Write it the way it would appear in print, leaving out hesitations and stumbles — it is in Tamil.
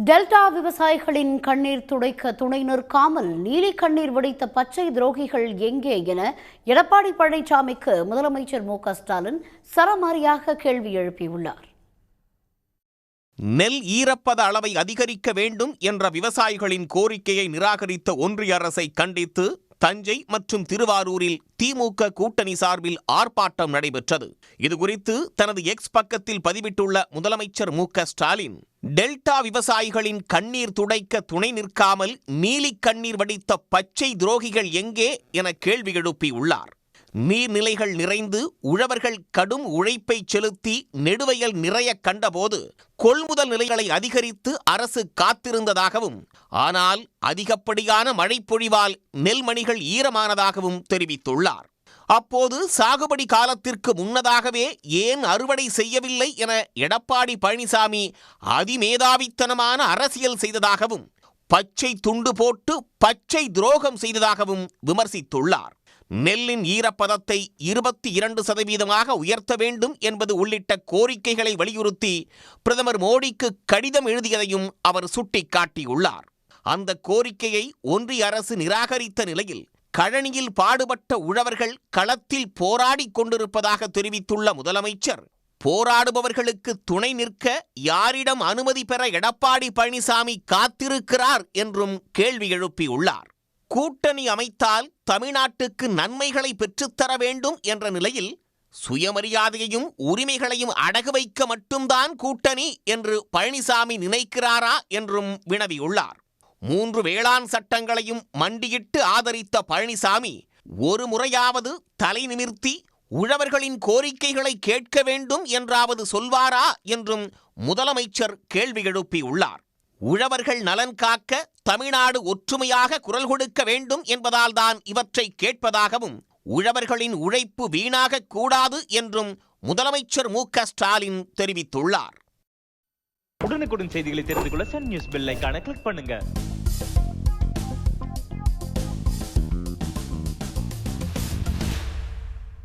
டெல்டா விவசாயிகளின் கண்ணீர் துடைக்க துணை நிற்காமல் நீலி கண்ணீர் வடித்த பச்சை துரோகிகள் எங்கே என எடப்பாடி பழனிசாமிக்கு முதலமைச்சர் மு.க.ஸ்டாலின் சரமாரியாக கேள்வி எழுப்பியுள்ளார். நெல் ஈரப்பத அளவை அதிகரிக்க வேண்டும் என்ற விவசாயிகளின் கோரிக்கையை நிராகரித்த ஒன்றிய அரசை கண்டித்து தஞ்சை மற்றும் திருவாரூரில் திமுக கூட்டணி சார்பில் ஆர்ப்பாட்டம் நடைபெற்றது. இதுகுறித்து தனது எக்ஸ் பக்கத்தில் பதிவிட்டுள்ள முதலமைச்சர் மு.க.ஸ்டாலின், டெல்டா விவசாயிகளின் கண்ணீர் துடைக்க துணை நிற்காமல் நீலி கண்ணீர் வடித்த பச்சை துரோகிகள் எங்கே என கேள்வி எழுப்பியுள்ளார். நீர்நிலைகள் நிறைந்து உழவர்கள் கடும் உழைப்பை செலுத்தி நெடுவயல் நிறைய கண்டபோது கொள்முதல் நிலைகளை அதிகரித்து அரசு காத்திருந்ததாகவும், ஆனால் அதிகப்படியான மழைப்பொழிவால் நெல்மணிகள் ஈரமானதாகவும் தெரிவித்துள்ளார். அப்போது சாகுபடி காலத்திற்கு முன்னதாகவே ஏன் அறுவடை செய்யவில்லை என எடப்பாடி பழனிசாமி அதிமேதாவித்தனமான அரசியல் செய்ததாகவும், பச்சை துண்டு போட்டு பச்சை துரோகம் செய்ததாகவும் விமர்சித்துள்ளார். நெல்லின் ஈரப்பதத்தை 22% உயர்த்த வேண்டும் என்பது உள்ளிட்ட கோரிக்கைகளை வலியுறுத்தி பிரதமர் மோடிக்கு கடிதம் எழுதியதையும் அவர் சுட்டிக்காட்டியுள்ளார். அந்த கோரிக்கையை ஒன்றிய அரசு நிராகரித்த நிலையில் கழனியில் பாடுபட்ட உழவர்கள் களத்தில் போராடி கொண்டிருப்பதாக தெரிவித்துள்ள முதலமைச்சர், போராடுபவர்களுக்கு துணை நிற்க யாரிடம் அனுமதி பெற எடப்பாடி பழனிசாமி காத்திருக்கிறார் என்றும் கேள்வி எழுப்பியுள்ளார். கூட்டணி அமைத்தால் தமிழ்நாட்டுக்கு நன்மைகளை பெற்றுத்தர வேண்டும் என்ற நிலையில் சுயமரியாதையையும் உரிமைகளையும் அடகு வைக்க மட்டும்தான் கூட்டணி என்று பழனிசாமி நினைக்கிறாரா என்றும் வினவியுள்ளார். 3 வேளாண் சட்டங்களையும் மண்டியிட்டு ஆதரித்த பழனிசாமி ஒரு முறையாவது தலை நிமிர்த்தி உழவர்களின் கோரிக்கைகளை கேட்க வேண்டும் என்றாவது சொல்வாரா என்றும் முதலமைச்சர் கேள்வி எழுப்பியுள்ளார். உழவர்கள் நலன் காக்க தமிழ்நாடு ஒற்றுமையாக குரல் கொடுக்க வேண்டும் என்பதால் தான் இவற்றை கேட்பதாகவும், உழவர்களின் உழைப்பு வீணாக கூடாது என்றும் முதலமைச்சர் மு.க.ஸ்டாலின் தெரிவித்துள்ளார். உடனுக்குடன் செய்திகளை தெரிந்து கொள்ள சன் நியூஸ் பெல் ஐகானை கிளிக் பண்ணுங்க.